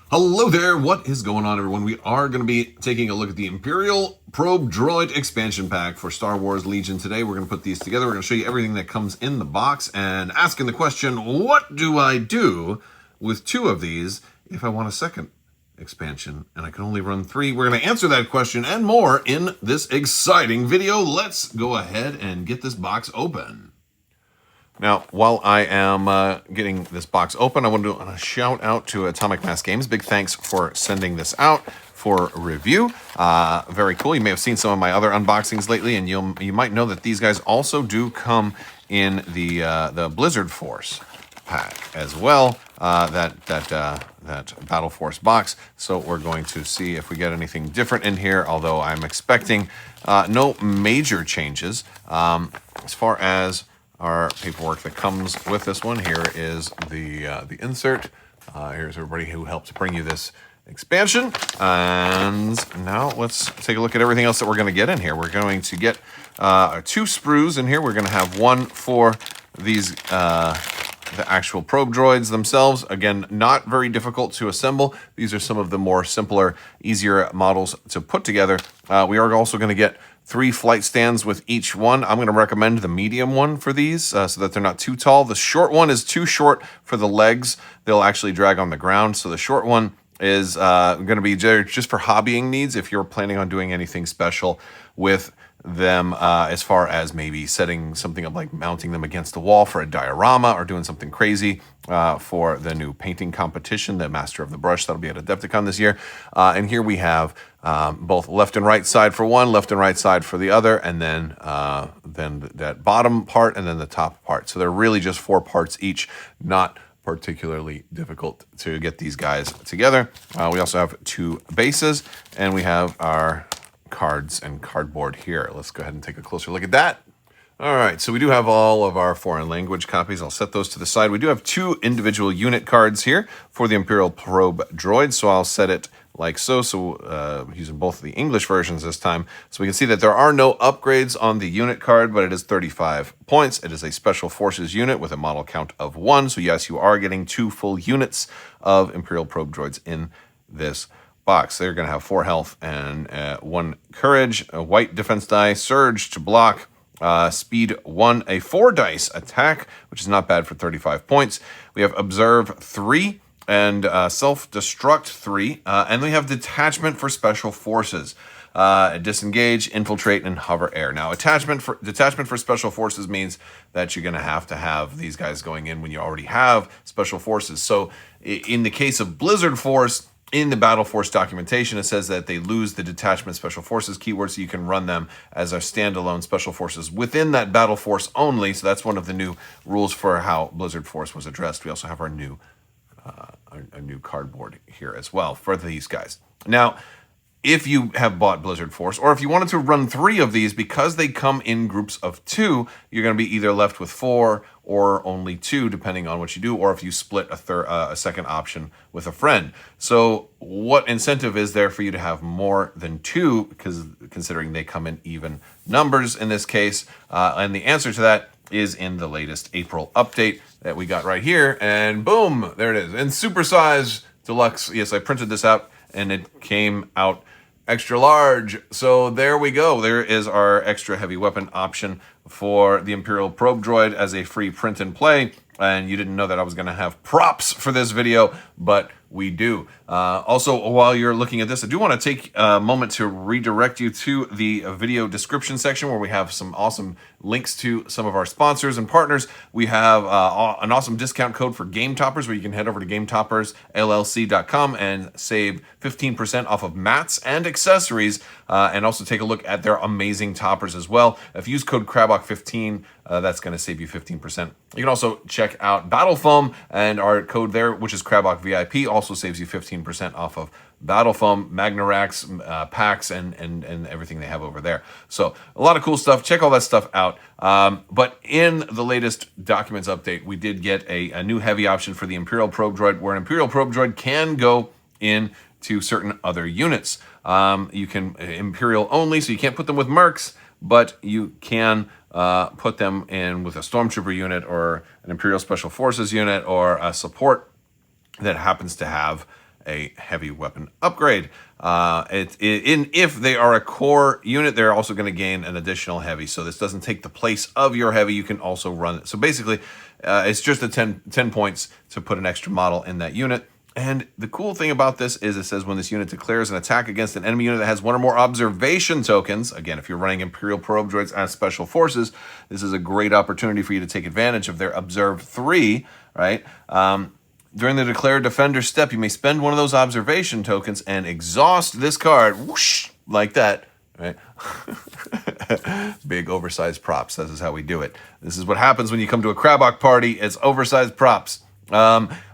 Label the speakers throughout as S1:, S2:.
S1: Hello there, what is going on, everyone? We are going to be taking a look at the Imperial Probe Droid expansion pack for Star Wars Legion today. We're going to put these together. We're going to show you everything that comes in the box and asking the question, what do I do with two of these if I want a second expansion and I can only run three? We're going to answer that question and more in this exciting video. Let's go ahead and get this box open. Now, while I am getting this box open, I want to do a shout out to Atomic Mass Games. Big thanks for sending this out for review. Very cool. You may have seen some of my other unboxings lately, and you might know that these guys also do come in the Blizzard Force pack as well. That Battle Force box. So we're going to see if we get anything different in here. Although I'm expecting no major changes as far as our paperwork that comes with this one. Here is the insert. Here's everybody who helped bring you this expansion. And now let's take a look at everything else that we're going to get in here. We're going to get two sprues in here. We're going to have one for these the actual probe droids themselves. Again, not very difficult to assemble. These are some of the more simpler, easier models to put together. We are also going to get 3 flight stands with each one. I'm going to recommend the medium one for these so that they're not too tall. The short one is too short for the legs. They'll actually drag on the ground. So the short one is going to be just for hobbying needs if you're planning on doing anything special with them as far as maybe setting something up like mounting them against the wall for a diorama or doing something crazy for the new painting competition, the Master of the Brush, that'll be at Adepticon this year. And here we have both left and right side for one, left and right side for the other, and then that bottom part and then the top part. So they're really just 4 parts each, not particularly difficult to get these guys together. We also have 2 bases, and we have our cards and cardboard here. Let's go ahead and take a closer look at that. All right, so we do have all of our foreign language copies. I'll set those to the side. We do have 2 individual unit cards here for the Imperial Probe Droid, so I'll set it like so. So using both of the English versions this time. So we can see that there are no upgrades on the unit card, but it is 35 points. It is a Special Forces unit with a model count of 1. So yes, you are getting 2 full units of Imperial Probe Droids in this box. They're going to have 4 health and 1 courage, a white defense die, surge to block, speed 1, a 4 dice attack, which is not bad for 35 points. We have observe 3 and self-destruct 3, and we have detachment for special forces. Disengage, infiltrate, and hover air. Now, detachment for special forces means that you're going to have these guys going in when you already have special forces. So in the case of Blizzard Force, in the Battle Force documentation, it says that they lose the detachment special forces keyword, so you can run them as a standalone special forces within that Battle Force only. So that's one of the new rules for how Blizzard Force was addressed. We also have our new cardboard here as well for these guys. Now, if you have bought Blizzard Force, or if you wanted to run 3 of these, because they come in groups of 2, you're going to be either left with 4 or only 2, depending on what you do, or if you split a second option with a friend. So what incentive is there for you to have more than 2, because considering they come in even numbers in this case? And the answer to that is in the latest April update that we got right here. And boom, there it is. In supersize deluxe. Yes, I printed this out and it came out extra large. So there we go. There is our extra heavy weapon option for the Imperial Probe Droid as a free print and play. And you didn't know that I was going to have props for this video, but we do. Also, while you're looking at this, I do want to take a moment to redirect you to the video description section where we have some awesome links to some of our sponsors and partners. We have an awesome discount code for Game Toppers where you can head over to GameToppersLLC.com and save 15% off of mats and accessories, and also take a look at their amazing toppers as well. If you use code Crabbok15, that's going to save you 15%. You can also check out Battle Foam, and our code there, which is Crabbok VIP, also saves you 15% off of Battle Foam, Magnarax, packs, and everything they have over there. So a lot of cool stuff. Check all that stuff out. But in the latest documents update, we did get a new heavy option for the Imperial Probe Droid, where an Imperial Probe Droid can go into certain other units. You can Imperial only, so you can't put them with Mercs, but you can put them in with a Stormtrooper unit or an Imperial Special Forces unit or a support that happens to have a heavy weapon upgrade. If they are a core unit, they're also going to gain an additional heavy. So this doesn't take the place of your heavy. You can also run it. So basically, it's just a 10 points to put an extra model in that unit. And the cool thing about this is it says when this unit declares an attack against an enemy unit that has one or more observation tokens, again, if you're running Imperial Probe Droids as Special Forces, this is a great opportunity for you to take advantage of their Observe 3, right? During the Declare Defender step, you may spend one of those observation tokens and exhaust this card, whoosh, like that, right? Big oversized props. This is how we do it. This is what happens when you come to a Crabbok party. It's oversized props.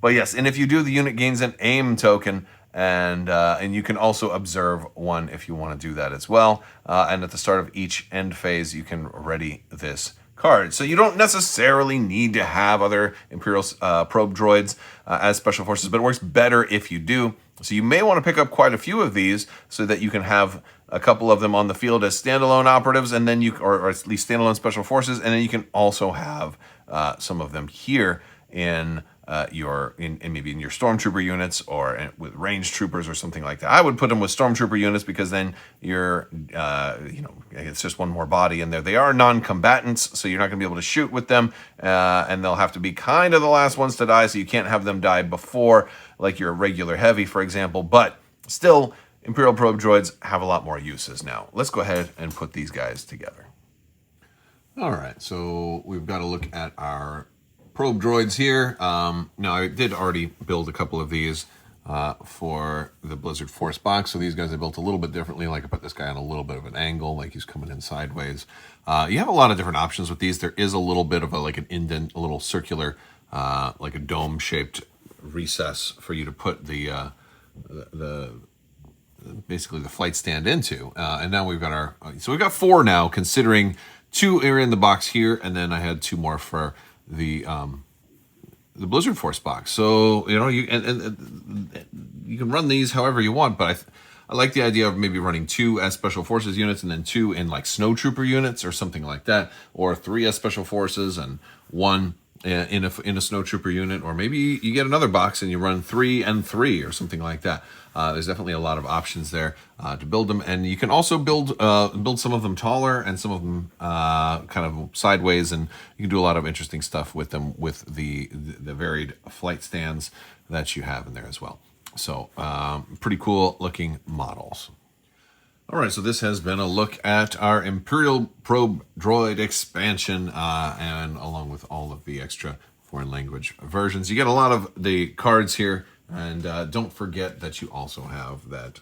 S1: But yes, and if you do, the unit gains an aim token, and you can also observe one if you want to do that as well. And at the start of each end phase, you can ready this card. So you don't necessarily need to have other Imperial Probe Droids as Special Forces, but it works better if you do. So you may want to pick up quite a few of these so that you can have a couple of them on the field as standalone operatives, and then or at least standalone Special Forces, and then you can also have some of them here in maybe in your stormtrooper units or with range troopers or something like that. I would put them with stormtrooper units because then you're it's just one more body in there. They are non-combatants, so you're not going to be able to shoot with them, and they'll have to be kind of the last ones to die, so you can't have them die before, like your regular heavy, for example. But still, Imperial Probe Droids have a lot more uses now. Let's go ahead and put these guys together. All right, so we've got to look at our Probe Droids here. Now, I did already build a couple of these for the Blizzard Force box, so these guys I built a little bit differently. Like I put this guy on a little bit of an angle, like he's coming in sideways. You have a lot of different options with these. There is a little bit of like an indent, a little circular, like a dome-shaped recess for you to put basically the flight stand into. And now we've got so we've got 4 now, considering 2 are in the box here, and then I had 2 more for the Blizzard Force box. So you can run these however you want, but I like the idea of maybe running 2 as Special Forces units and then 2 in like Snow Trooper units or something like that, or 3 as Special Forces and 1 in a Snow Trooper unit, or maybe you get another box and you run 3 and 3 or something like that. There's definitely a lot of options there to build them, and you can also build some of them taller and some of them kind of sideways, and you can do a lot of interesting stuff with them with the varied flight stands that you have in there as well. So pretty cool looking models. All right, so this has been a look at our Imperial Probe Droid expansion, and along with all of the extra foreign language versions. You get a lot of the cards here. And don't forget that you also have that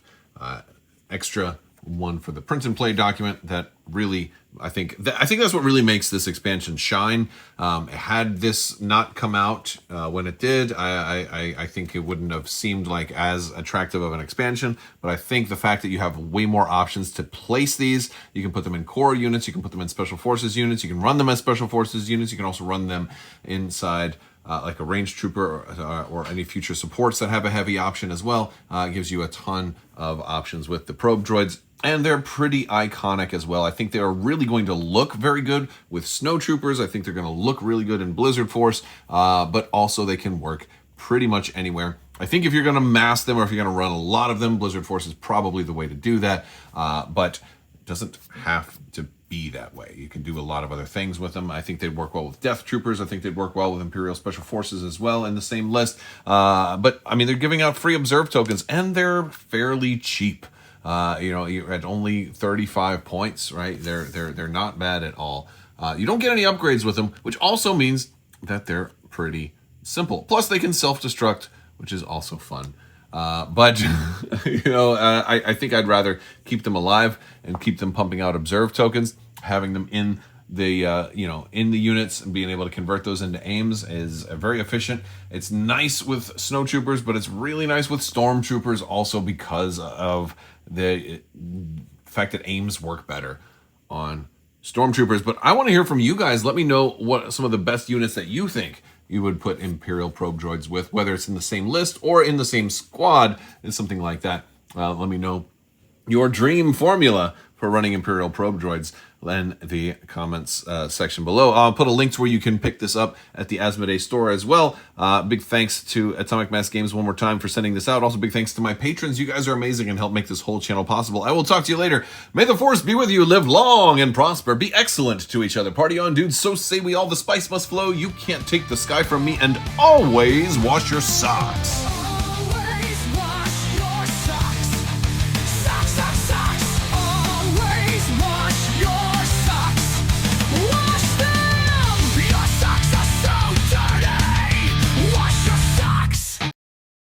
S1: extra one for the print and play document that really, I think that's what really makes this expansion shine. Had this not come out when it did, I think it wouldn't have seemed like as attractive of an expansion. But I think the fact that you have way more options to place these, you can put them in core units, you can put them in Special Forces units, you can run them as Special Forces units, you can also run them inside like a range trooper or any future supports that have a heavy option as well. Gives you a ton of options with the Probe Droids, and they're pretty iconic as well. I think they are really going to look very good with Snow Troopers. I think they're going to look really good in Blizzard Force, but also they can work pretty much anywhere. I think if you're going to mass them or if you're going to run a lot of them, Blizzard Force is probably the way to do that, but it doesn't have to be that way. You can do a lot of other things with them. I think they'd work well with Death Troopers. I think they'd work well with Imperial Special Forces as well in the same list. But I mean, they're giving out free Observe tokens, and they're fairly cheap. You're at only 35 points, right? They're not bad at all. You don't get any upgrades with them, which also means that they're pretty simple. Plus, they can self-destruct, which is also fun. But I think I'd rather keep them alive and keep them pumping out Observe tokens. Having them in the in the units and being able to convert those into aims is very efficient. It's nice with Snow Troopers, but it's really nice with Stormtroopers also because of the fact that aims work better on Stormtroopers. But I want to hear from you guys. Let me know what some of the best units that you think you would put Imperial Probe Droids with, whether it's in the same list or in the same squad and something like that. Let me know your dream formula for running Imperial Probe Droids. in the comments section below. I'll put a link to where you can pick this up at the Asmodee store as well. Big thanks to Atomic Mass Games one more time for sending this out. Also, big thanks to my patrons. You guys are amazing and help make this whole channel possible. I will talk to you later. May the Force be with you. Live long and prosper. Be excellent to each other. Party on, dudes. So say we all. The spice must flow. You can't take the sky from me. And always wash your socks.